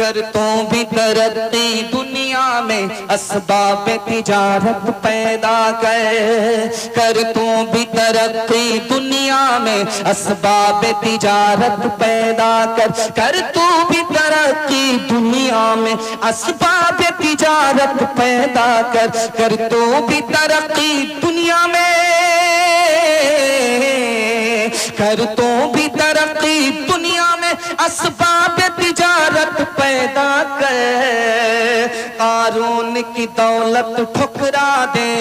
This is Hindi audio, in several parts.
कर तो भी तरक्की दुनिया में असबाब तिजारत पैदा कर तो भी तरक्की दुनिया में असबाब तिजारत पैदा कर तो भी तरक्की दुनिया में असबाब तिजारत पैदा कर तो भी तरक्की दुनिया में कर तो भी तरक्की दुनिया में असबाब तिजारत पैदा कर कारून की दौलत ठुकरा दे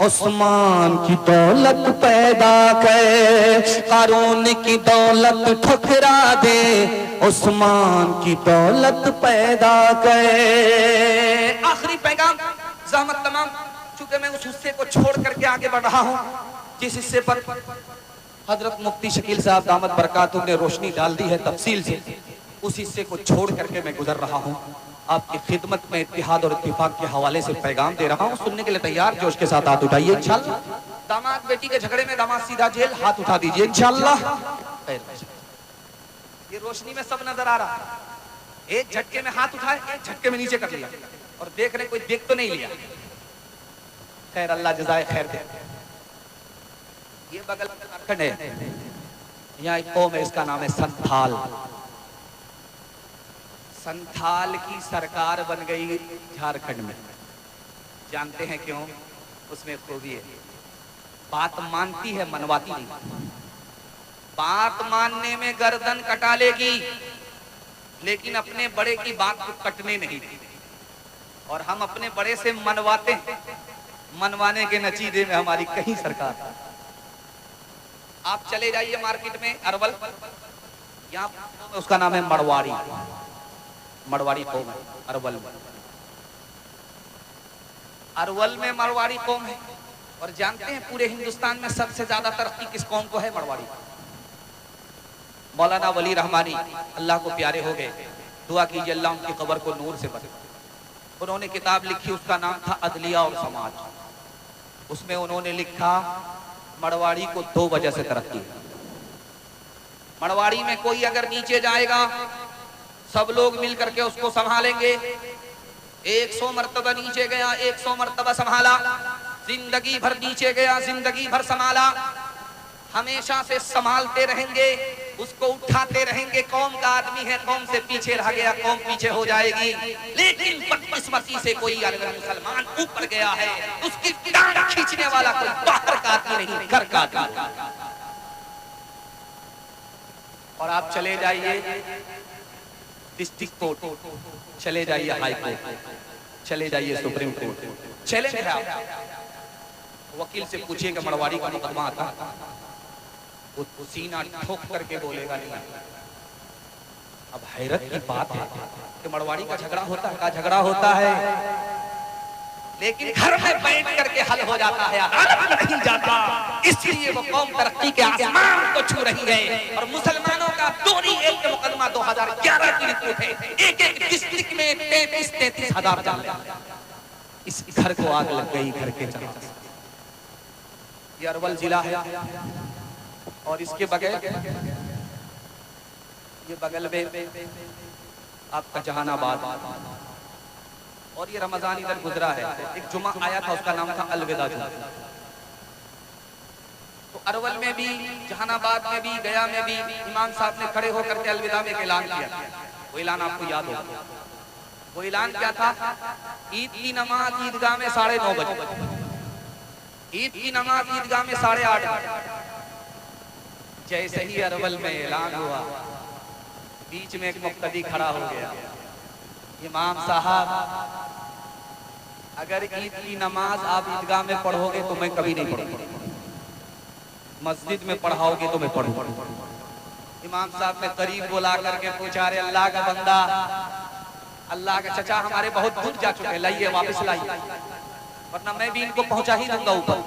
उस्मान की दौलत पैदा कर कारून की दौलत ठुकरा दे उस्मान की दौलत पैदा कर। आखिरी पैगाम ज़हमत तमाम, चूंकि मैं उस हिस्से को छोड़ करके आगे बढ़ रहा हूं जिस हिस्से पर हजरत मुफ्ती शकील साहब दामत बरकातुहू ने रोशनी डाल दी है तफसील से, उस हिस्से को छोड़ करके मैं गुजर रहा हूँ। आपकी खिदमत में इत्तिहाद और इत्तिफाक के हवाले से पैगाम दे रहा हूँ। सुनने के लिए तैयार, जोश के साथ हाथ उठाइए इंशाअल्लाह। दामाद बेटी के झगड़े में दामाद सीधा जेल, हाथ उठा दीजिए इंशाअल्लाह। ये रोशनी में सब नजर आ रहा है। एक झटके में हाथ उठाए, एक झटके में नीचे कर लिया और देख रहे कोई देख तो नहीं लिया। खैर, अल्लाह जज़ाए खैर दे। ये बगल झारखंड है, यहाँ एक कौम है, इसका नाम है संथाल। संथाल की सरकार बन गई झारखंड में। जानते हैं क्यों? उसमें खूबी है, बात मानती है, मनवाती नहीं। बात मानने में गर्दन कटा लेगी, लेकिन अपने बड़े की बात को कटने नहीं देती। और हम अपने बड़े से मनवाते हैं, मनवाने के नतीजे में हमारी कहीं सरकार। आप चले जाइए मार्केट में, अरवल, यहाँ उसका नाम है मड़वाड़ी। मड़वाड़ी कौम है अरवल में। अरवल में मड़वाड़ी कौम है। और जानते हैं पूरे हिंदुस्तान में सबसे ज्यादा तरक्की किस कौम को है? मड़वाड़ी। मौलाना वली रहमानी अल्लाह को प्यारे हो गए, दुआ कीजिए अल्लाह उनकी कब्र को नूर से भरे। उन्होंने किताब लिखी, उसका नाम था अदलिया और समाज। उसमें उन्होंने लिखा मड़वाड़ी को दो वजह से तरक्की है। मड़वाड़ी में कोई अगर नीचे जाएगा, सब लोग मिल करके उसको संभालेंगे। 100 मर्तबा नीचे गया, 100 मर्तबा संभाला। जिंदगी भर नीचे गया, जिंदगी भर संभाला। हमेशा से संभालते रहेंगे, उसको उठाते रहेंगे। कौम का आदमी है, कौम से पीछे रह गया, कौम पीछे हो जाएगी। लेकिन बदकिस्मती से कोई अगर मुसलमान ऊपर गया है, उसकी टांग खींचने वाला कोई बाहर का आदमी नहीं, घर का आदमी। और आप चले जाइए डिस्ट्रिक्ट कोर्ट, चले जाइए हाई कोर्ट, चले जाइए सुप्रीम कोर्ट, चले जाइए। वकील से पूछिए कि मड़वाड़ी का मुकदमा आता, वो सीना ठोक करके बोलेगा नहीं। अब हैरत की बात है कि मड़वाड़ी का झगड़ा होता है, का झगड़ा होता है, लेकिन घर में बैठ करके हल हो जाता है, अदालत नहीं जाता। इसलिए वो कौम तरक्की के आसमान को छू रही है। और मुसलमानों का दोनी एक मुकदमा 2011 की रिपोर्ट है, एक एक डिस्ट्रिक्ट में 33-33 हजार जान। इस घर को आग लग गई, घर के चारों। ये अरवल जिला है और इसके बगल ये बगल में आपका जहानाबाद। और ये रमजान इधर गुजरा है, एक जुमा आया था, उसका नाम था अलविदा जुमा। तो अरवल में भी, जहानाबाद में भी, गया में भी इमाम साहब ने खड़े होकर के अलविदा में ऐलान किया। वो ऐलान आपको याद होगा। वो ऐलान क्या था? ईद की नमाज ईदगाह में 9:30 बजे, ईद की नमाज ईदगाह में 8:30 बजे। जैसे ही अरवल में ऐलान हुआ, बीच में एक मुक्तदी खड़ा हो गया। इमाम साहब, अगर ईद की नमाज आप ईदगाह में पढ़ोगे तो मैं कभी नहीं पढ़ूंगा, मस्जिद में पढ़ाओगे तो मैं पढ़ूंगा। इमाम साहब ने करीब बुला करके पूछा, अरे अल्लाह का बंदा, अल्लाह का चचा हमारे बहुत दूर जा चुके हैं, लाइए वापस लाइए, वरना मैं भी इनको पहुंचा ही दूंगा ऊपर।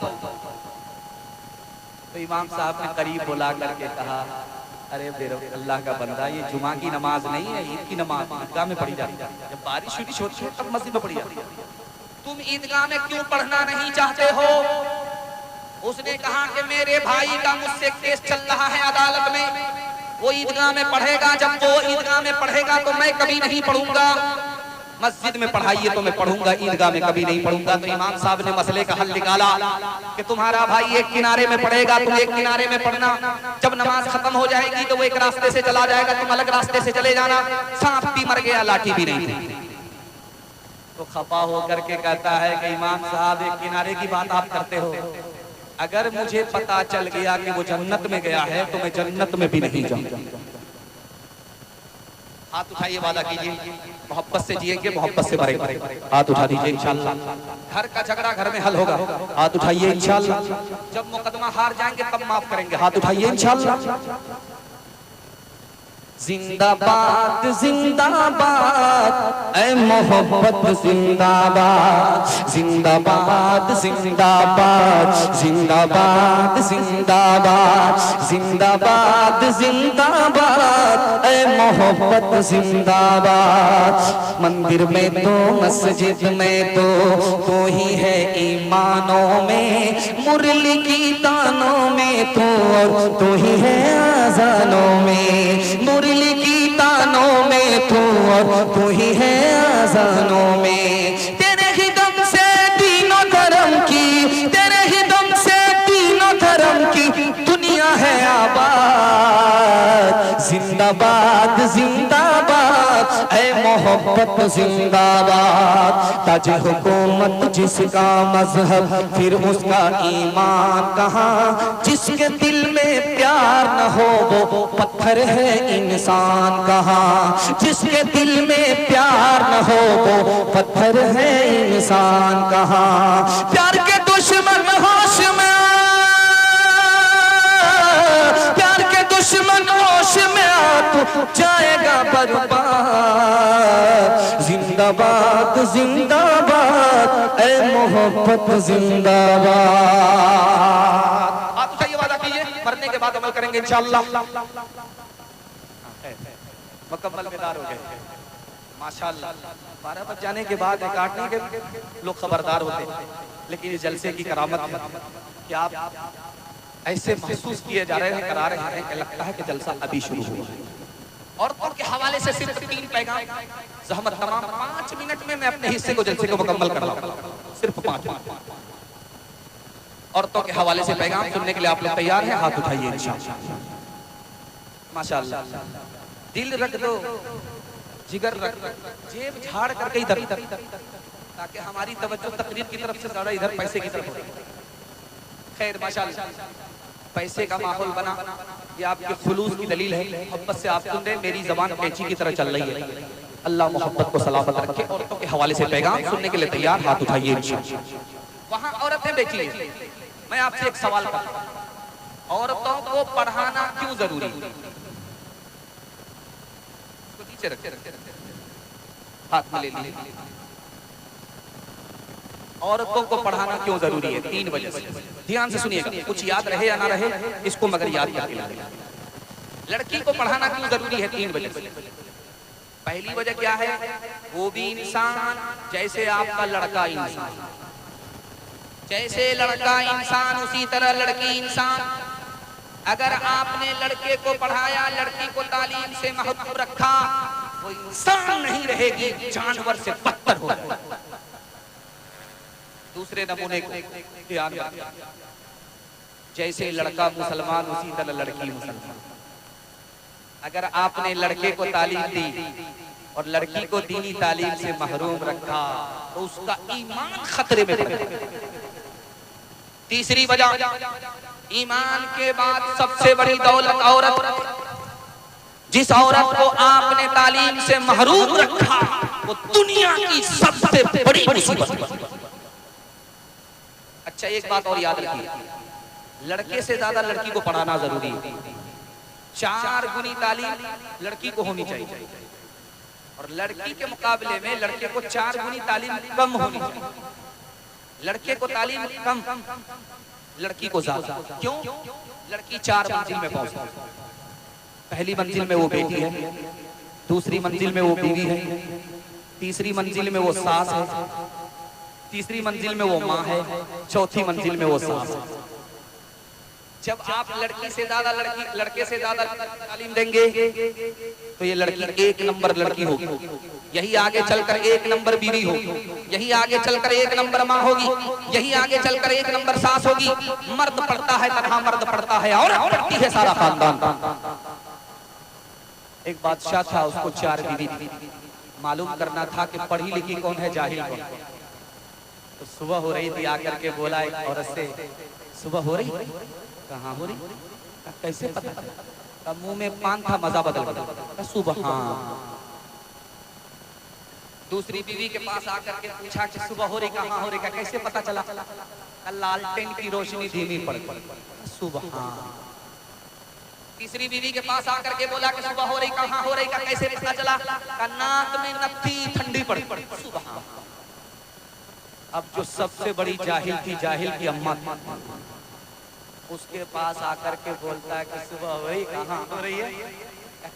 तो इमाम साहब ने करीब बुला करके कहा, अरे अल्लाह का बंदा, ये जुमा की नमाज नहीं है, ईद की नमाज ईदगाह में पढ़ी जाती है। जब बारिश होती है तब मस्जिद में पढ़ी जाती है। तुम ईदगाह में क्यों पढ़ना नहीं चाहते हो? उसने कहा कि मेरे भाई का मुझसे केस चल रहा है अदालत में, वो ईदगाह में पढ़ेगा, जब वो ईदगाह में पढ़ेगा तो मैं कभी नहीं पढ़ूंगा। मस्जिद में पढ़ाइए तो मैं पढ़ूंगा, ईदगाह में कभी नहीं पढ़ूंगा। तो इमाम साहब ने मसले का हल निकाला कि तुम्हारा भाई एक किनारे में पढ़ेगा, तुम एक किनारे में पढ़ना, जब नमाज खत्म हो जाएगी तो वो एक रास्ते से चला जाएगा, तुम अलग रास्ते से चले जाना। सांप भी मर गया, लाठी भी नहीं थी। तो खफा होकर के कहता है कि इमाम साहब एक किनारे की बात आप करते हो, अगर मुझे पता चल गया कि वो जन्नत में गया है तो मैं जन्नत में भी नहीं जाऊंगा। हाथ उठाइए, वादा कीजिए, मोहब्बत से जिएंगे, मोहब्बत से मरेंगे। हाथ उठा दीजिए, इंशाअल्लाह। घर का झगड़ा घर में हल होगा। हाथ उठाइए, इंशाअल्लाह। जब मुकदमा हार जाएंगे तब माफ करेंगे। हाथ उठाइए, इंशाअल्लाह। जिंदाबाद जिंदाबाद ऐ मोहब्बत जिंदाबाद, जिंदाबाद जिंदाबाद, जिंदाबाद जिंदाबाद, जिंदाबाद जिंदाबाद ऐ मोहब्बत जिंदाबाद। मंदिर में तो मस्जिद में तो ही है ईमानों में, मुरली की तानों में तो ही है आजानों में, मुरली की तानों में तो ही है आजानों में। तेरे ही दम से तीनों धर्म की, तेरे ही दम से तीनों धर्म की दुनिया है आबाद। जिंदाबाद जिंदाबाद ऐ मोहब्बत जिंदाबाद। ताज हुकूमत जिसका मजहब फिर उसका ईमान कहाँ, जिसके दिल में प्यार न हो वो पत्थर है इंसान कहाँ, जिसके दिल में प्यार न हो वो पत्थर है इंसान कहाँ। प्यार के दुश्मन होश में, प्यार के दुश्मन होश में तो जाएगा बर्बाद। जिंदाबाद जिंदाबाद ऐ मोहब्बत जिंदाबाद। आप सही वादा कीजिए, मरने के बाद अमल करेंगे इंशाअल्लाह। मुकम्मल बेदार हो गए माशाअल्लाह। 12 बज जाने के बाद काटने के लोग खबरदार होते हैं, लेकिन इस जलसे की करामत है कि आप ऐसे महसूस किए जा रहे हैं, करा रहे हैं कि लगता है कि जलसा अभी शुरू हुआ है। औरतों के हवाले से सिर्फ 3 पैगाम, ज़हमत तमाम 5 मिनट में मैं अपने हिस्से को जलसे को मुकम्मल कर लूं, सिर्फ 5 मिनट। औरतों के हवाले से पैगाम सुनने के लिए आप लोग तैयार हैं? हाथ उठाइए इंशाअल्लाह। माशाअल्लाह। दिल रख दो, जिगर रख दो, जेब झाड़ करके इधर, ताकि हमारी तवज्जो तकरीर की तरफ से ज्यादा इधर पैसे की तरफ हो। खैर माशाअल्लाह, पैसे का माहौल बना, ये आपके खुलूस की दलील है। मोहब्बत से आप सुन रहे, मेरी जबान कैंची की तरह चल रही है। अल्लाह मोहब्बत को सलामत रखे। औरतों के हवाले से पैगाम सुनने के लिए तैयार? हाथ उठाइए इंशाअल्लाह। वहाँ औरतें बैठी हैं, मैं आपसे एक सवाल करता हूँ, औरतों को पढ़ाना क्यों जरूरी है? नीचे रखे, हाथ में ले लीजिए। औरतों को पढ़ाना क्यों जरूरी है? 3 वजह से। ध्यान से सुनिएगा, कुछ याद रहे या ना रहे इसको मगर याद करके। लड़की को पढ़ाना क्यों जरूरी है? 3 वजह से। पहली वजह क्या है? वो भी इंसान जैसे आपका लड़का इंसान, जैसे लड़का इंसान उसी तरह लड़की इंसान। अगर आपने लड़के को पढ़ाया, लड़की को तालीम से महफूज रखा, वो इंसान नहीं रहेगी, जानवर से बदतर हो जाएगी। दूसरे नमूने को ध्यान रखिए, जैसे लड़का मुसलमान उसी तरह लड़की मुसलमान। अगर आपने लड़के को तालीम दी और लड़की को दीनी तालीम से महरूम रखा तो उसका ईमान खतरे में पड़ेगा। तीसरी वजह, ईमान के बाद सबसे बड़ी दौलत औरत। जिस औरत को आपने तालीम से महरूम रखा वो दुनिया की सबसे बड़ी मुसीबत। अच्छा, एक बात और याद रखिए, लड़के से ज्यादा लड़की को पढ़ाना जरूरी है। 4 गुनी तालीम लड़की को होनी चाहिए और लड़की के मुकाबले में लड़के को 4 गुनी तालीम कम होनी चाहिए। लड़के को तालीम कम, लड़की को ज्यादा। क्यों? लड़की 4 मंजिल में पहुंचती है। पहली मंजिल में वो बेटी है, दूसरी मंजिल में वो बीवी है, तीसरी मंजिल में वो सास है, तीसरी मंजिल में वो माँ है, चौथी मंजिल में वो सास है। जब आप लड़की से ज्यादा लड़के से ज्यादा तालीम देंगे तो ये लड़की 1 नंबर लड़की होगी, यही आगे चलकर 1 नंबर बीवी होगी, यही आगे चलकर 1 नंबर माँ होगी, यही आगे चलकर 1 नंबर सास होगी। मर्द पढ़ता है तनहा मर्द पढ़ता है और पढ़ती है सारा खानदान। एक बादशाह था, उसको 4 बीवी थी। मालूम करना था कि पढ़ी लिखी कौन है जाहिल कौन। तो सुबह हो रही थी, आकर के बोला एक औरत से, सुबह हो रही? कहाँ हो रही? कैसे पता? मुंह में पान था, मजा बदल गया। सुबह। हाँ। दूसरी बीवी के पास आकर के पूछा कि सुबह हो रही, कहाँ हो रही? का कैसे पता चला? लालटेन की रोशनी धीमी पड़ गई। सुबह। हाँ। तीसरी बीवी के पास आकर के बोला कि सुबह हो रही, कहाँ हो रही? का कैसे पता चला? नाक में नत्थी ठंडी पड़ी। सुबह। अब जो सबसे बड़ी जाहिल थी, जाहिल की अम्मा थी, उसके पास आकर के बोलता है कि सुबह हो रही, कहाँ हो रही है?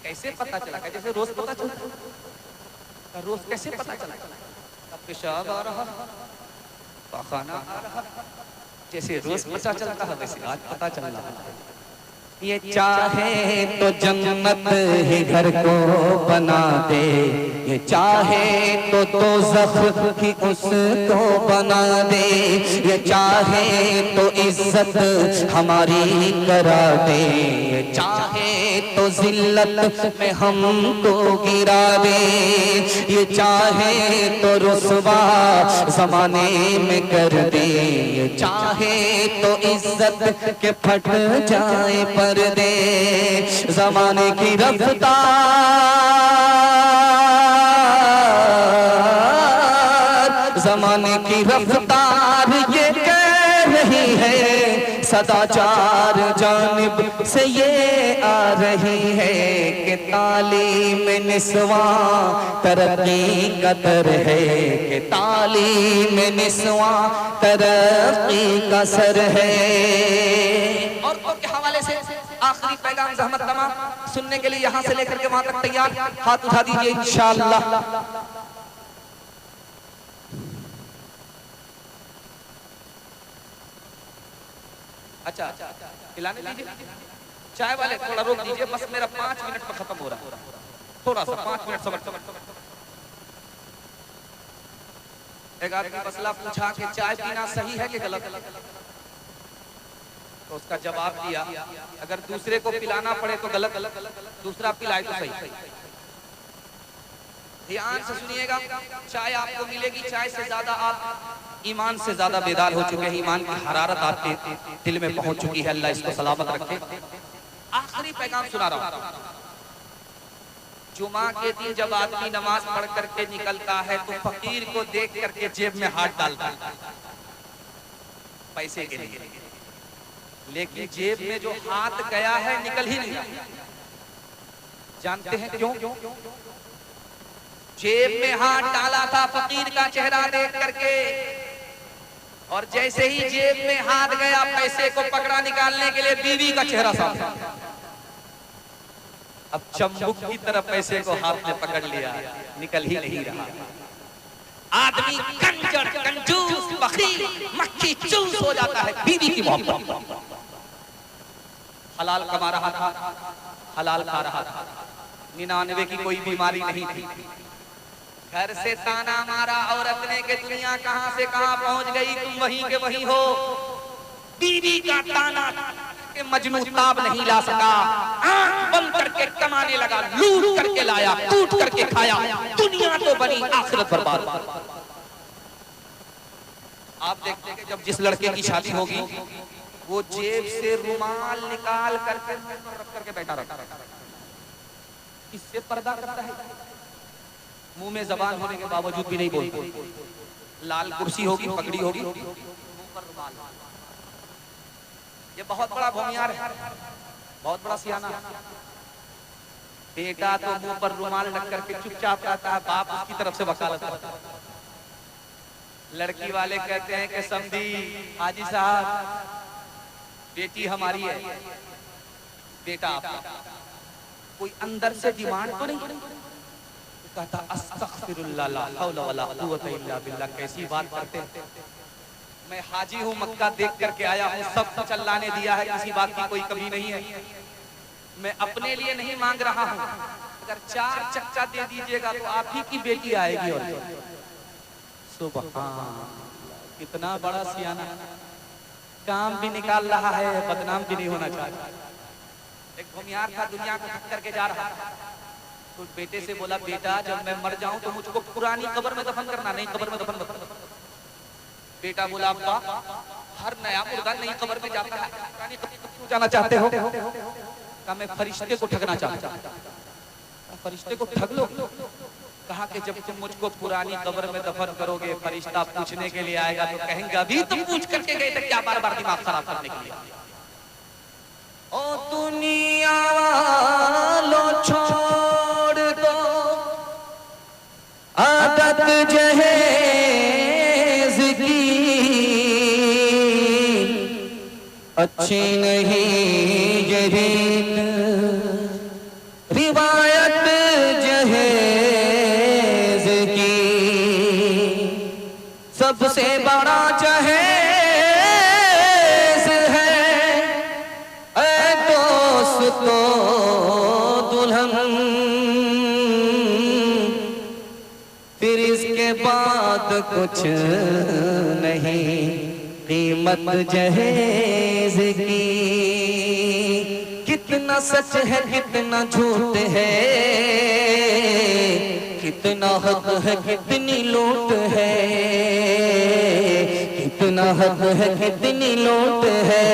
कैसे पता चला? जैसे रोज पता चला। रोज कैसे पता चला? पेशाब आ रहा, पखाना आ रहा, जैसे रोज पता चलता है वैसे आज पता चल रहा। ये चाहे तो जन्नत ही घर को बना दे, ये चाहे तो दोज़ख ही उसको बना दे, ये चाहे तो इज्जत हमारी करा दे, ये चाहे तो जिल्लत में हमको गिरा दे, ये चाहे तो रुसवा ज़माने में कर दे, ये चाहे तो इज्जत के फट जाए पर दे। ज़माने की रफ्तार, ज़माने की रफ्तार ये कह रही है, सदाचार जानिब से ये आ रही है कि तालीम निस्वा तरक्की का दर है, कि तालीम निस्वा तरक्की का सर है। और के हवाले से आखिरी पैगाम ज़हमत तमाम सुनने के लिए यहाँ से लेकर के वहां तक तैयार, हाथ उठा दीजिए इंशाअल्लाह। अच्छा, खिलाने दीजिए। चाय वाले थोड़ा रोक दीजिए, बस मेरा 5 मिनट में खत्म हो रहा है, थोड़ा सा 5 मिनट सब्र। एक आदमी मसला पूछा कि चाय पीना सही है कि गलत? तो उसका जवाब दिया, अगर दूसरे को पिलाना पड़े तो गलत, दूसरा पिलाए तो सही। ध्यान से सुनिएगा, चाय आपको मिलेगी, चाय से ज्यादा आप ईमान से ज्यादा बेदार हो चुके हैं, ईमान की हरारत आपके दिल में पहुंच चुकी है। अल्लाह इसको सलामत रखे। आखिरी पैगाम सुना रहा हूं। जुमा के दिन जब आदमी नमाज पढ़ करके निकलता है तो फकीर को देख करके जेब में हाथ डालता है पैसे के लिए, लेकिन जेब में जो हाथ गया है निकल ही नहीं। जानते हैं क्यों? जेब में हाथ डाला था फकीर का चेहरा देख करके, और जैसे ही जेब में हाथ गया पैसे को पकड़ा निकालने के लिए बीवी का चेहरा सामने। अब चंबुक की तरह पैसे को हाथ में पकड़ लिया, निकल ही नहीं रहा। आदमी कंजर, कंजूस, बखील, मक्खी चूस हो जाता है बीवी की मोहब्बत। हलाल कमा रहा था, हलाल खा रहा था, 99 की कोई बीमारी नहीं थी। घर से ताना मारा औरत ने कि दुनिया कहां से कहां पहुंच गई, तुम वहीं के वहीं हो। बीवी का ताना के मजनू ताब नहीं ला सका, आंख बंद करके कमाने लगा, लूट करके लाया, टूट करके खाया, दुनिया तो बनी आखिरत बर्बाद। आप देखते हैं जब जिस लड़के की शादी होगी वो जेब से रुमाल निकाल करके रख करके बैठा रहता है, इससे पर्दा करता है, मुंह में जबान होने के बावजूद भी नहीं बोलते। लाल कुर्सी होगी, पगड़ी होगी, मुंह पर रुमाल। ये बहुत बड़ा भूमियार है, बहुत बड़ा सियाना। बेटा तो मुंह पर रुमाल रख करके चुपचाप रहता है, बाप उसकी तरफ से वकालत करता है। लड़की वाले कहते हैं कि समधी हाजी साहब बेटी हमारी है, बेटा आपका। कोई अंदर से डिमांड तो नहीं? कहता अस्तगफिरुल्लाह ला हौला वला कुव्वता इल्ला बिल्लाह। कैसी बात करते हैं, मैं हाजी हूँ, मक्का देख करके आया हूँ, सब कुछ अल्लाह ने दिया है, किसी बात की कोई कमी नहीं है। मैं अपने लिए नहीं मांग रहा हूँ, अगर 4 चक्का दे दीजिएगा तो आप ही की बेटी आएगी। और सुभान, कितना बड़ा सियाना, काम भी निकाल रहा है, बदनाम भी नहीं होना चाहता। एक भूमियार था, दुनिया को थक करके जा रहा था, तो बेटे से बोला, बेटा जब मैं मर जाऊं तो मुझको पुरानी कब्र में दफन करना, नहीं कब्र में दफन मत। बेटा बोला, अब्बा हर नया मुर्दा नई कब्र में जाता है, पुरानी कब्र में क्यों जाना चाहते हो? कहा मैं फरिश्ते को ठगना चाहता हूं। फरिश्ते को ठग लो? कहा कि जब तुम मुझको पुरानी कब्र में दफन करोगे, फरिश्ता पूछने के लिए आएगा तो कहेंगे अभी तुम पूछ करके गए थे, क्या बार बार दिमाग खराब करने के लिए? ओ दुनिया वालों छोड़ दो आदत जहेज की, अच्छी नहीं यही रिवायत जहेज की, सबसे बड़ा जहेज है ऐ दोस्तो दुल्हन, फिर इसके बाद कुछ नहीं कीमत जहेज की। कितना सच है कितना झूठ है, कितना हक है कितनी लूट है, कितना हक है कितनी लूट है,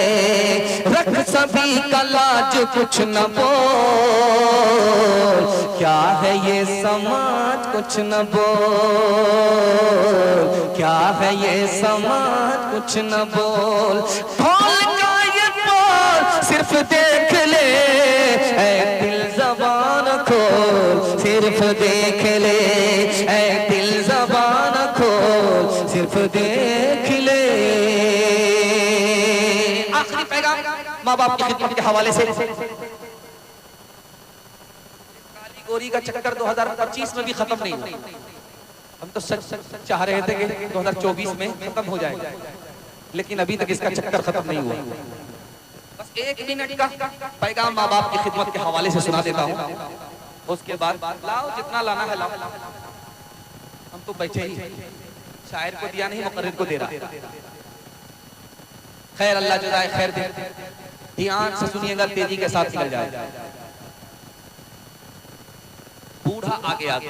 रख सभी का लाज कुछ न बोल, क्या है ये समाज कुछ न बोल, क्या है ये समाज कुछ न बोल, बोल का ये बोल सिर्फ देख ले ऐ दिल ज़बान खोल, सिर्फ देख ले ऐ दिल ज़बान खोल, सिर्फ देख ले। आखिरी पैगाम माँ बाप की खिदमत के हवाले से। काली गोरी का चक्कर 2025 में भी खत्म नहीं हुआ। हम तो सच चाह रहे थे कि 2024 में खत्म हो जाएगा, लेकिन अभी तक इसका चक्कर खत्म नहीं हुआ। बस 1 मिनट का पैगाम माँ बाप की खिदमत के हवाले से सुना देता हूँ, उसके बाद लाओ जितना लाना है लाओ। हम तो बैठे ही, शायर को दिया नहीं, मुकर्रिर को दे रहा। खैर अल्लाह जुदाए खैर दे, ध्यान से सुनिएगा, तेजी के साथ निकल जाएगा। बूढ़ा आगे आगे,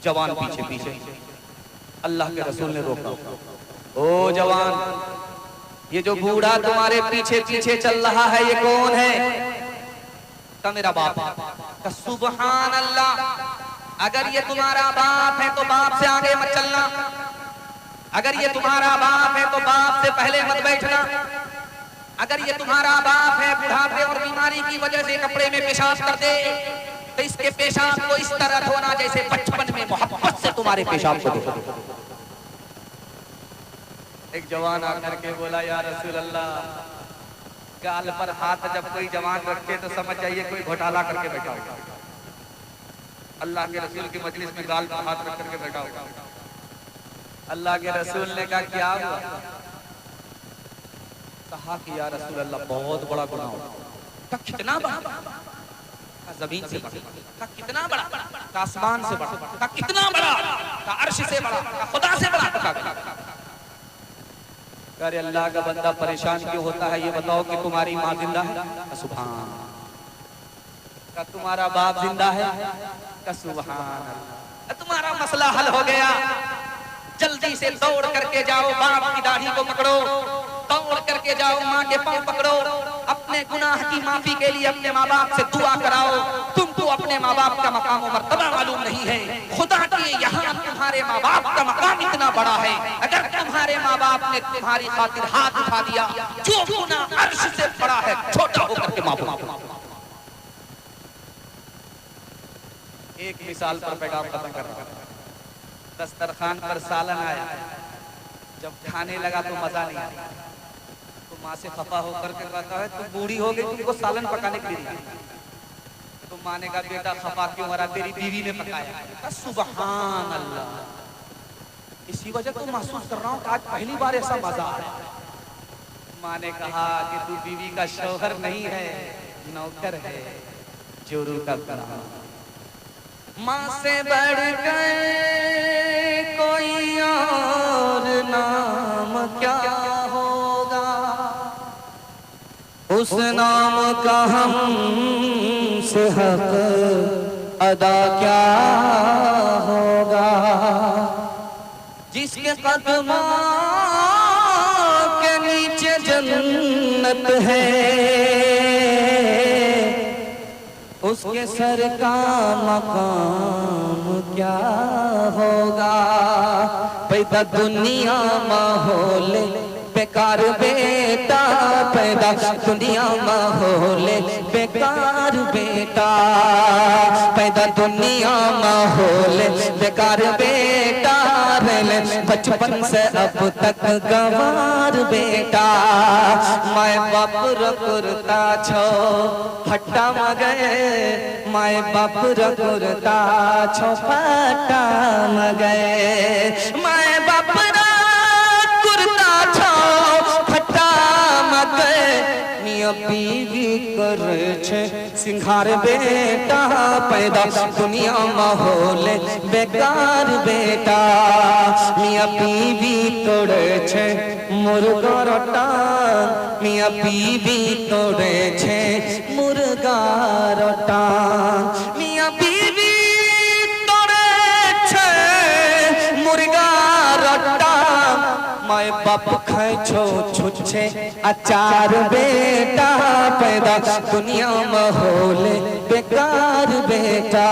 जवान पीछे पीछे, अल्लाह के रसूल ने रोका, ओ जवान, ये जो बूढ़ा तुम्हारे पीछे पीछे चल रहा है ये कौन है? का मेरा बाप है। का सुभान अल्लाह, अगर ये तुम्हारा बाप है तो बाप से आगे मत चलना, अगर ये तुम्हारा बाप है तो बाप से पहले मत बैठना, अगर ये तुम्हारा बाप है बुढ़ापे और बीमारी की वजह से कपड़े में पेशाब कर दे तो इसके पेशाब को इस तरह धोना जैसे बचपन में मोहब्बत से तुम्हारे पेशाब को धो। एक जवान आकर के बोला, या रसूल अल्लाह, गाल पर हाथ जब कोई जवान रखे तो समझ जाइए कोई घोटाला करके बैठा होगा। अल्लाह के रसूल की मजलिस में गाल पर हाथ रख करके बैठा होगा। अल्लाह के रसूल ने कहा, क्या हुआ? कहा कि या रसूल अल्लाह, बहुत बड़ा गुनाह हुआ। कितना बड़ा? जमीन से बड़ा। कितना बड़ा? आसमान से बड़ा। कितना बड़ा? अर्श से बड़ा, खुदा से बड़ा। अरे अल्लाह का बंदा परेशान क्यों होता है? ये बताओ कि तुम्हारी माँ जिंदा है? सुभान। का तुम्हारा बाप जिंदा है? का सुभान। तुम्हारा मसला हल हो गया, जल्दी से दौड़ करके जाओ, बाप की दाढ़ी को पकड़ो, दौड़ करके जाओ, माँ के पाँव पकड़ो, अपने गुनाह की माफी के लिए अपने माँ बाप से दुआ कराओ। तुमको अपने माँ बाप का मकाम और मर्तबा मालूम नहीं है, खुदा के यहाँ तुम्हारे माँ बाप का मकाम इतना बड़ा है, अगर तुम्हारे माँ बाप ने तुम्हारी खातिर हाथ उठा दिया, जो गुनाह अर्श से बड़ा है, छोटा होकर के माफ। एक मिसाल पर पैगाम खत्म कर रहा हूं। दस्तरखान पर सालन आया, जब खाने लगा तो मजा नहीं आया, तो माँ से खफा होकर के कहता है, तुम बूढ़ी हो गई, तुमको सालन पकाने के लिए नहीं। तो माँ ने कहा, बेटा खफा क्यों हो रहा, तेरी बीवी ने पकाया। सुभान अल्लाह, इसी वजह को महसूस कर रहा हूँ कि आज पहली बार ऐसा मजा आ रहा है। माँ ने कहा कि तू बीवी का शौहर नहीं है, नौकर है, जोरू का गुलाम। माँ से बढ़कर कोई और नाम क्या होगा, उस नाम का हमसे हक अदा क्या होगा। जिसके कदमों के नीचे जन्नत है, उसके सर का मकाम क्या होगा। पैदा दुनिया माहौल बेकार बेटा, पैदा दुनिया माहौल बेकार बेटा, पैदा दुनिया माहौल बेकार बेटा, बचपन से अब तक गवार बेटा। माए बाप रकुरता छो फट्टा मगे, माए बाप रकुरता छो फट्टा मगे, माए बाप रकुरता छो फट्टा मगे। मियां बीवी करे छे सिंगार बेटा, पैदा दुनिया माहौल बेकार बेटा। मियां बीवी तोड़े छे मुर्गा रोटा, मियां बीवी तोड़े छे मुर्गा रोटा, मियां बीवी तोड़े छे मुर्गा रोटा। माए बाप खाए छो छुच्छे अचार बेटा, पैदा दुनिया माहौल बेकार बेटा।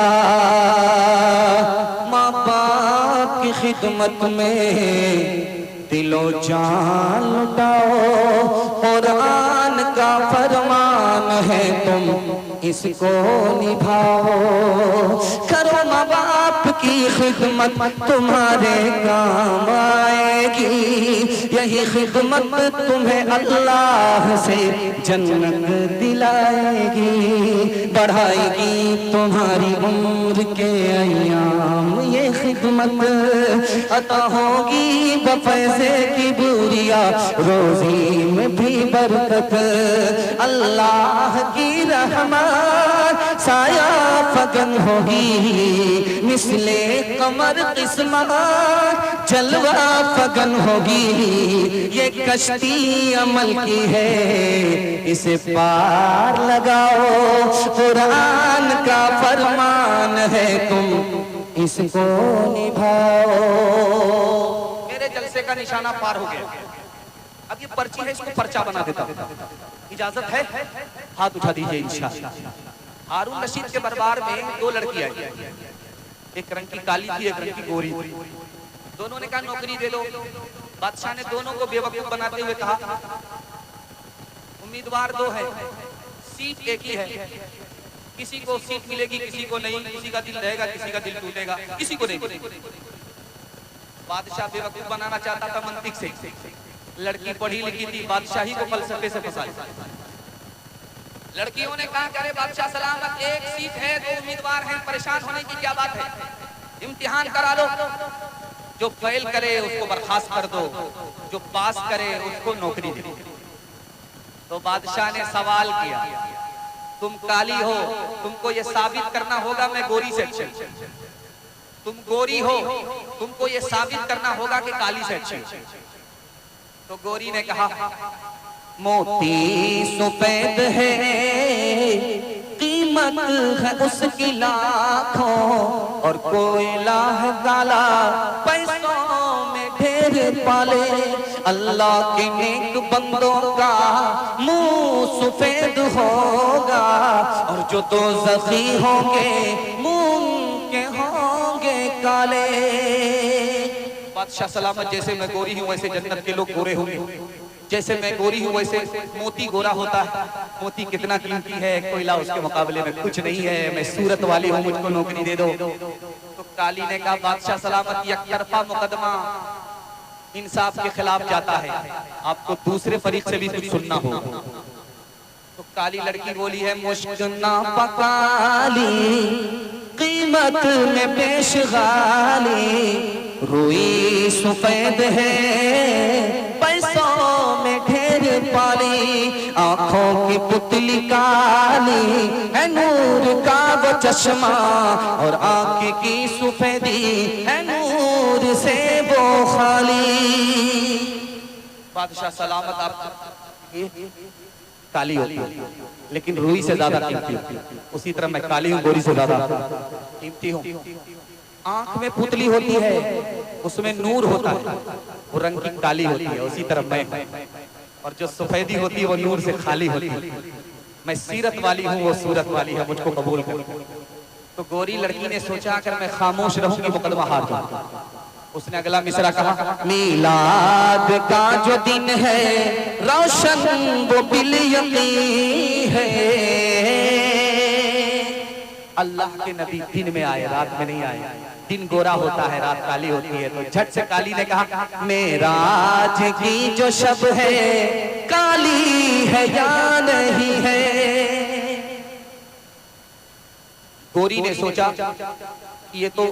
माँ बाप की खिदमत में दिलो जान लुटाओ, कुरान का फरमान है तुम इसको निभाओ। करो माँ बाप की खिदमत तुम्हारे काम आएगी, यही खिदमत तुम्हें अल्लाह से जन्नत दिलाएगी, बढ़ाएगी तुम्हारी उम्र के अय्याम। ये खिदमत अता होगी बफैज़े की बुरिया, रोजी में भी बरकत। अल्लाह की रहमत साया फगन होगी, मिसले कमर किस्मत जलवा फगन होगी। ये कश्ती अमल की है, इसे पार लगाओ, कुरान का फरमान है तुम इसको निभाओ। मेरे जलसे का निशाना पार हो गया, अब ये पर्ची है, इसको पर्चा बना देता हूं। इजाजत है? हाथ उठा दीजिए इंशाअल्लाह। हारून रशीद के दरबार में दो लड़की आई, एक रंग की काली थी, एक रंग की गोरी थी। दोनों ने कहा नौकरी दे दो। बादशाह ने दोनों को बेवकूफ बनाते हुए कहा उम्मीदवार दो है, सीट एक ही है, किसी को सीट मिलेगी किसी को नहीं, किसी का दिल रहेगा किसी का दिल टूटेगा, किसी को नहीं। बादशाह बेवकूफ बनाना चाहता था मंतिक से, लड़की पढ़ी लिखी थी, बादशाही को फलसफे से फंसा। लड़कियों ने कहा करे बादशाह सलामत, एक सीट है, दो उम्मीदवार हैं, परेशान होने की क्या बात है, इम्तिहान करा लो, जो फेल करे उसको बर्खास्त कर दो, जो पास करे उसको नौकरी दे। तो बादशाह ने सवाल किया, तुम काली हो, तुमको ये साबित करना होगा मैं गोरी से अच्छी, तुम गोरी हो, तुमको ये साबित करना होगा कि काली से अच्छी। तो गोरी ने कहा मोती सफेद है, कीमत है उसकी लाखों, और कोयला है काला, पैसों में ढेर पाले। अल्लाह के नेक बंदों का मुंह सफेद होगा, और जो दो ज़ख़ी होंगे मुंह के होंगे काले। बादशाह सलामत, जैसे मैं गोरी हूँ वैसे जन्नत के लोग गोरे होंगे, जैसे मैं गोरी हूँ वैसे मोती गोरा होता है। मोती कितना कीमती है, कोयला उसके मुकाबले में कुछ नहीं है, मैं सूरत वाली हूँ, मुझको नौकरी दे दो। तो काली ने कहा बादशाह सलामत, यकतरफा मुकदमा इंसाफ के खिलाफ जाता है, आपको दूसरे फरीक से भी कुछ सुनना हो। तो काली लड़की बोली है मुश्क ना पकाली, कीमत में पेश गाली, रुई सफेद है पैसों में ढेर पाली, आंखों की पुतली काली है नूर का वो चश्मा, और आंख की सफेदी है नूर से वो खाली। बादशाह सलामत आप काली होती है लेकिन रूई से ज्यादा कीमती होती है, उसी तरह मैं काली हूँ गोरी से ज्यादा कीमती हूँ। आंख में पुतली होती है उसमें नूर होता है, वो रंग की काली होती है, उसी तरह मैं, और जो सफेदी होती है वो नूर से खाली होती है। मैं सीरत वाली हूँ, वो सूरत वाली है, मुझको कबूल कर। तो गोरी लड़की ने सोचा अगर मैं खामोश रहूंगी मुकदमा हार जाऊंगा। उसने अगला मिसरा कहा, मीलाद का जो दिन है रोशन वो बिल यकीन है, अल्लाह के नबी दिन में आए रात में नहीं आए। दिन गोरा होता है रात काली होती है, तो झट से काली ने कहा, मेराज की जो शब है काली है या नहीं है। गोरी ने सोचा कि ये तो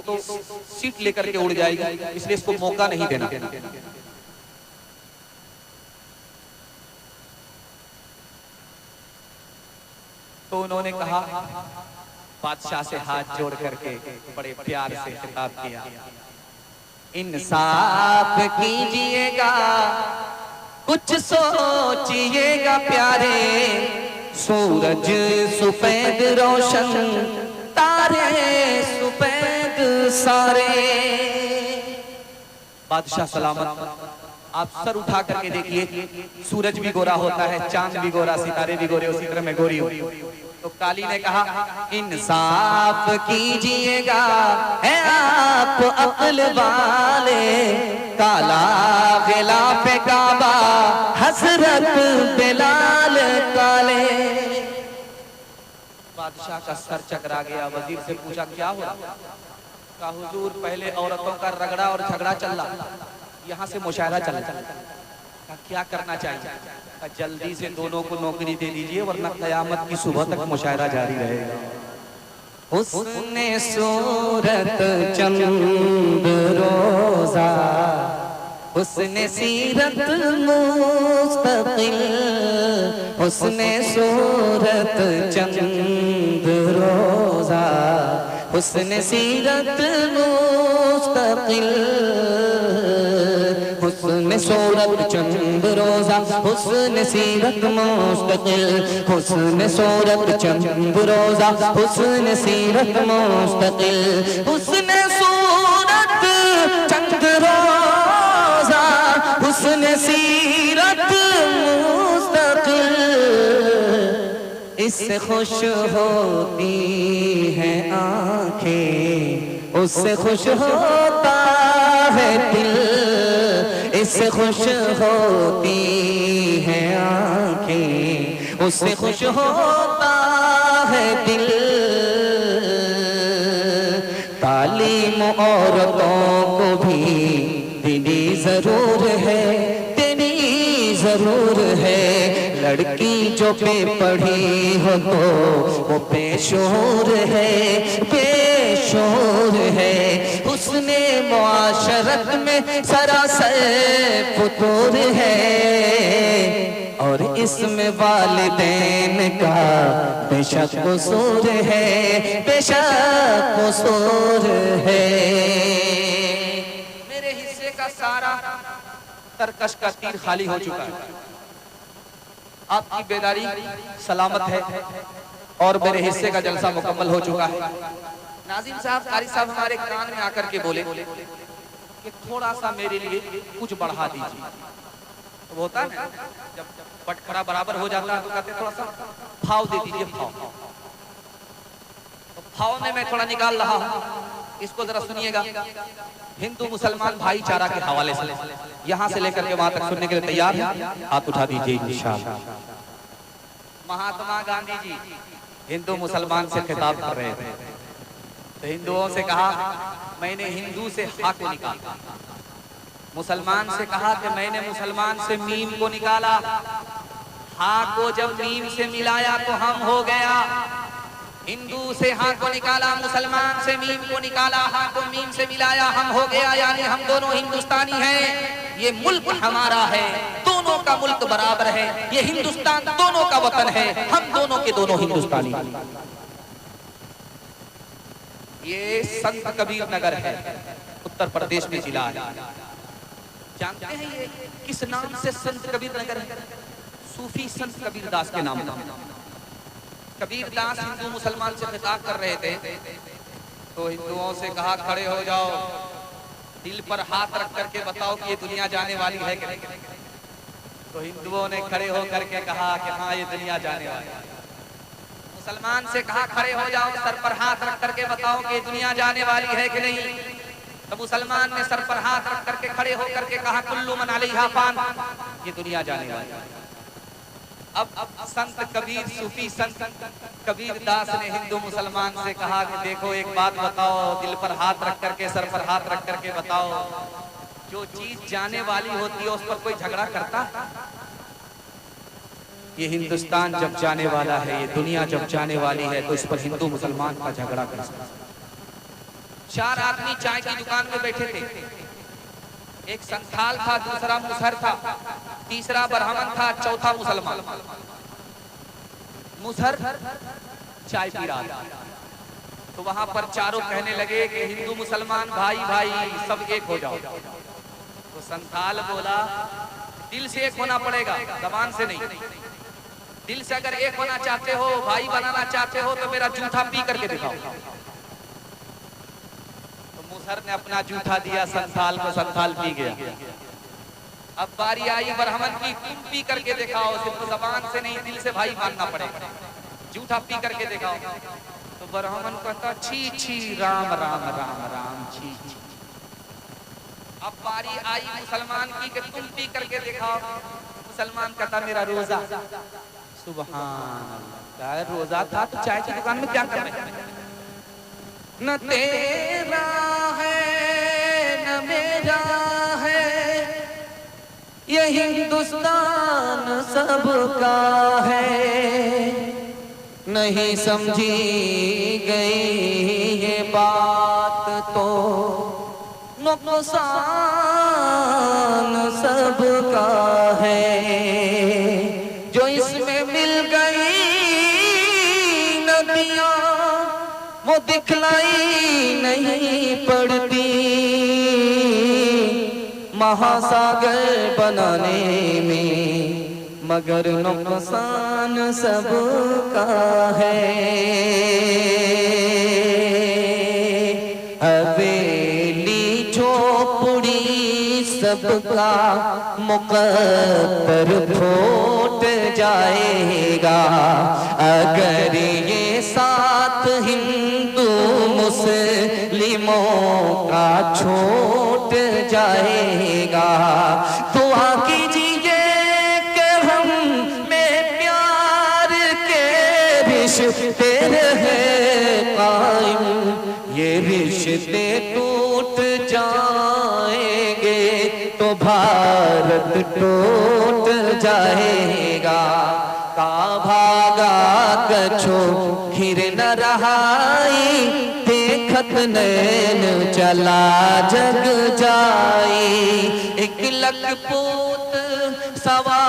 सीट लेकर के उड़ जाएगी, इसलिए इसको मौका नहीं देना। तो उन्होंने कहा, बादशाह से हाथ जोड़ करके बड़े प्यार से खिताब किया, इंसाफ कीजिएगा कुछ सोचिएगा प्यारे, सूरज सफेद रोशन तारे सफेद सारे। बादशाह सलामत आप सर उठा करके देखिए, सूरज भी गोरा होता है, चांद भी गोरा, सितारे भी गोरे, उसी तरह मैं गोरी हूँ। तो काली ने कहा, इंसाफ कीजिएगा है आप अक्ल वाले, काला गिलाफ काबा हजरत बिलाल काले। बादशाह का सर चकरा गया, वजीर से पूछा क्या हुआ? कहा हुजूर पहले औरतों का रगड़ा और झगड़ा चल रहा, यहाँ से मुशायरा चल रहा, क्या करना चाहिए? जल्दी से दोनों को नौकरी दे दीजिए वरना कयामत की सुबह तक मुशायरा जारी रहेगा। हुस्ने सूरत चंद रोजा, हुस्ने सीरत मुस्तकिल, हुस्ने सूरत चंद रोजा, हुस्ने सीरत मुस्तकिल, हुस्न सूरत चंद रोजा, हुस्न सीरत मुस्तकिल, हुस्न सूरत चंद रोजा, हुस्न सीरत मुस्तकिल, हुस्न सूरत चंद रोजा, हुस्न सीरत मुस्तकिल, इससे खुश होती हैं आंखें, उससे खुश होता है दिल, इससे खुश होती हैं आंखें, उससे खुश होता है दिल। तालीम औरतों को भी देनी जरूर है, देनी जरूर है, लड़की जो बेपढ़ी हो तो वो बेशोर है, बेशोर है, उसने मुआशरत में सरासर फुतूर है, और इसमें वालिदैन का बेशक कसूर है, बेशक कसूर है। मेरे हिस्से का सारा तरकश का तीर खाली हो चुका है, आपकी बेदारी सलामत है और मेरे हिस्से का जलसा मुकम्मल हो चुका है। नाज़िम साहब, कारी साहब हमारे कान में आकर के बोले कि थोड़ा सा मेरे लिए कुछ बढ़ा दीजिए। तो होता है ना, जब बटखरा बराबर हो जाता है तो कहते थोड़ा सा भाव दे दीजिए, भाव। तो भाव में मैं थोड़ा निकाल रहा हूँ, इसको जरा सुनिएगा। हिंदू मुसलमान भाईचारा के हवाले से यहाँ से लेकर के वहां तक सुनने के लिए तैयार हैं? हाथ उठा दीजिए इंशाअल्लाह। महात्मा गांधी जी हिंदू मुसलमान से खिताब कर रहे थे, तो हिंदुओं से कहा मैंने हिंदू से हा को निकाला, मुसलमान से कहा कि मैंने मुसलमान से मीम को निकाला, हा को जब मीम से मिलाया तो हम हो गया, हिंदू से हाँ को निकाला, मुसलमान से मीम को निकाला, हाँ को मीम से मिलाया, हम हो गया यानी हम दोनों हिंदुस्तानी हैं। ये मुल्क हमारा है, दोनों का मुल्क बराबर है, ये हिंदुस्तान दोनों का वतन है, हम दोनों के दोनों हिंदुस्तानी। ये संत कबीर नगर है, उत्तर प्रदेश में जिला है। जानते हैं ये किस नाम से संत कबीर नगर है? सूफी संत कबीर दास के नाम पर। कबीर दास हिंदू मुसलमान से खिताब कर रहे थे तो हिंदुओं से कहा खड़े हो जाओ, दिल पर हाथ रख करके बताओ कि ये दुनिया जाने वाली है कि नहीं। तो हिंदुओं ने खड़े हो करके कहा कि हाँ ये दुनिया जाने वाली है। मुसलमान से कहा खड़े हो जाओ, सर पर हाथ रख करके बताओ कि ये दुनिया जाने वाली है कि नहीं। तो मुसलमान ने सर पर हाथ रख करके खड़े हो करके कहा कुल्लू मन अलैहा फान, ये दुनिया जाने वाली है। अब संत कबीर, सूफी संत कबीर दास ने हिंदू मुसलमान से कहा कि देखो एक बात बताओ, दिल पर हाथ रख करके, सर पर हाथ रख करके बताओ, जो चीज जाने वाली होती है उस पर कोई झगड़ा करता? ये हिंदुस्तान जब जाने वाला है, ये दुनिया जब जाने वाली है, तो इस पर हिंदू मुसलमान का झगड़ा कर सकता। 4 आदमी चाय की दुकान में बैठे थे, एक संथाल था, दूसरा मुसहर था, तीसरा ब्राह्मण था, चौथा मुसलमान। मुसहर चाय पी रहा था तो वहां पर चारों कहने लगे कि हिंदू मुसलमान भाई भाई सब एक हो जाओ। तो संथाल बोला दिल से एक होना पड़ेगा, जबान से नहीं। दिल से अगर एक होना चाहते हो, भाई बनाना चाहते हो, तो मेरा जूठा पी करके दिखाओ। मुसहर ने अपना जूठा दिया संथाल को, संथाल पी गया। अब बारी आई ब्राह्मण की, तुम पी करके दिखाओ, सिर्फ जबान से नहीं दिल से भाई मानना पड़ेगा, जूठा पी करके दिखाओ। तो ब्राह्मण कहता छी छी राम राम राम राम छी छी। अब बारी आई मुसलमान की कि तुम पी करके दिखाओ। मुसलमान कहता मेरा रोजा। सुभान अल्लाह, रोजा था तो चाय की दुकान में क्या कर रहे हैं? न तेरा है न मेरा है, ये हिंदुस्तान सबका है। नहीं समझी गई ये बात तो नुकसान सबका है। जो इसमें मिल गई नदियाँ वो दिखलाई नहीं पड़ती, महासागर बनाने में मगर नुकसान सबका है। हवेली झोपड़ी सबका मुकद्दर फूट जाएगा, अगर ये साथ हिंदू मुस्लिमों का छूट जाएगा। दुआ कीजिए कि हम में प्यार के रिश्ते रहे कायम, ये रिश्ते टूट जाएंगे तो भारत टूट जाएगा। का भागा कछो खीर न रहाई, देखत नैन चला जग जाई। 1 लख पूत सवा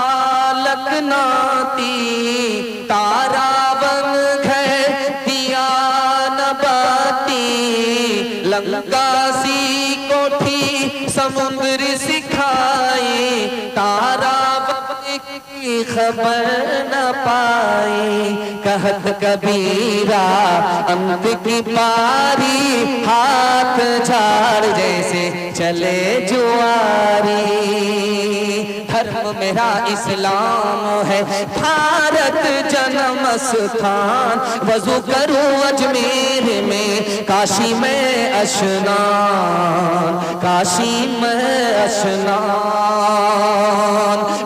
लख नाती, तारा बन गए दिया न बाती। लंका सी कोठी समुद्र सिखाई, तारा की खबर न पाई। कहत कबीरा अंत की पारी, हाथ झाड़ जैसे चले जुआरी। धर्म मेरा इस्लाम है, भारत जन्म स्थान। वजू करूं अजमेर में, काशी में अस्नान, काशी में अस्नान।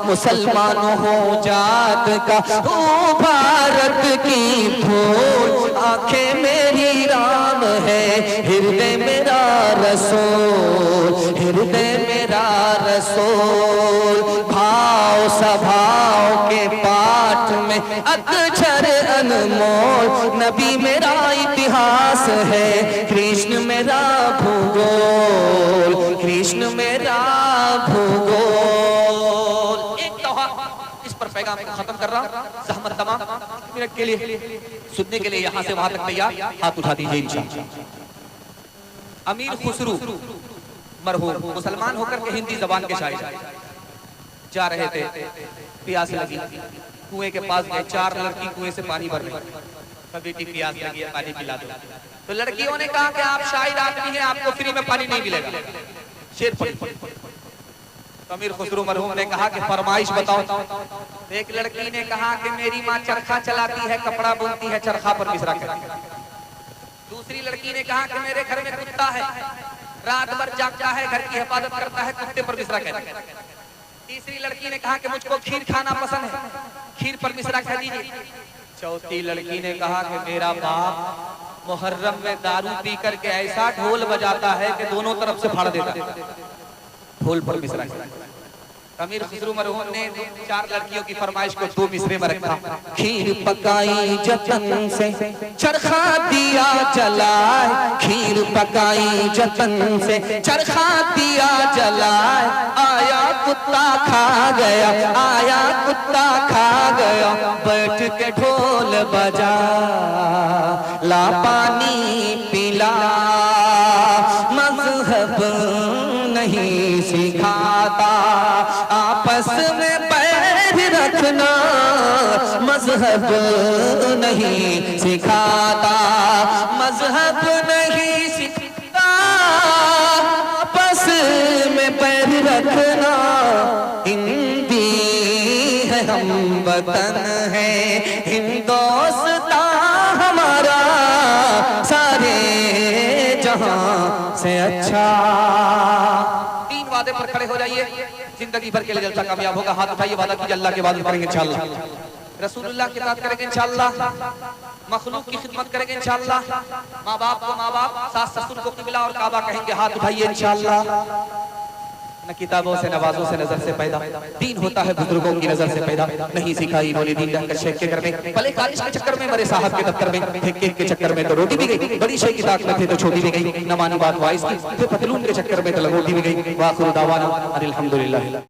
मुसलमान हो जात का ओ भारत की फूल, आंखें मेरी राम है, हृदय मेरा रसूल, हृदय मेरा रसूल। भाव सभाव के पाठ में अक्षर अन अनमोल, नबी मेरा इतिहास है, कृष्ण मेरा भूगोल, कृष्ण मेरा भूगोल। एक दोहा इस पर पैगाम को खत्म कर रहा हूं। ज़हमत तमाम मिनट के लिए सुनने के लिए यहां से वहां तक तैयार, हाथ उठा दीजिए इंशाअल्लाह। अमीर खुसरू मरहूम मुसलमान होकर के हिंदी जबान के शायर जा रहे थे, प्यास लगी, कुएं के पास गए, 4 लड़की कुएं से पानी भर रही, बेटी प्यास लगी है पानी पिला दो। तो लड़कियों ने कहा कि आप शाहिद आदमी हैं, आपको फ्री में पानी नहीं मिलेगा। शेर पढ़ी। तो अमीर खुसरू मरहूम ने कहा कि फरमाइश बताओ। तो एक लड़की ने कहा कि मेरी माँ चरखा चलाती है, कपड़ा बुनती है, चरखा पर मिसरा करती है। दूसरी लड़की ने कहा कि मेरे घर में कुत्ता है, रात भर जागता है, घर की हिफाजत करता है, कुत्ते पर मिसरा कहता है। तीसरी लड़की ने कहा कि मुझको खीर खाना पसंद है, खीर पर मिसरा कह दीजिए। चौथी लड़की ने कहा कि मेरा बाप मुहर्रम में दारू पी करके ऐसा ढोल बजाता है कि दोनों तरफ से फाड़ देता है, ढोल पर मिसरा। अमीर खुसरू मरहूम ने 4 लड़कियों की फरमाइश को 2 मिसरे में रखा। खीर पकाई जतन से, चरखा दिया जलाए, खीर पकाई जतन से, चरखा दिया जलाए, आया कुत्ता खा गया, आया कुत्ता खा गया, बैठ के ढोल बजा, ला पानी पिला, मजहब नहीं सिखाता, आपस में पैर रखना मजहब नहीं सिखाता, मजहब नहीं सिखाता, आपस में पैर रखना, हिंदी है हम वतन है, हिंदुस्तान हमारा सारे जहां से अच्छा। वादे पर खड़े हो जाइए, जिंदगी भर के लिए जलसा कामयाब होगा। हाथ उठाइए, वादा कीजिए, अल्लाह की इबादत करेंगे इंशाअल्लाह, रसूलुल्लाह की इताअत करेंगे इंशाअल्लाह, मखलूक की खिदमत करेंगे इंशाअल्लाह, माँ बाप को माँ बाप, सास ससुर को किबला और काबा कहेंगे। हाथ उठाइए इंशाअल्लाह। न किताबों से नवाजों से नजर से पैदा, दीन होता है बुजुर्गों की नजर से पैदा, नहीं सिखाई इन्होंने दीन रहकर शेख के घर में, भले कालिश के चक्कर में मरे साहब के दफ्तर में, ठेके के चक्कर में तो रोटी भी गई, बड़ी शेख की ताकत में थे तो छोटी भी गई, न मानी बात वाइस की, फिर पतलून के चक्कर में तो लंगोटी भी गई। वाखिर दावाना अनिल हम्दुलिल्लाह।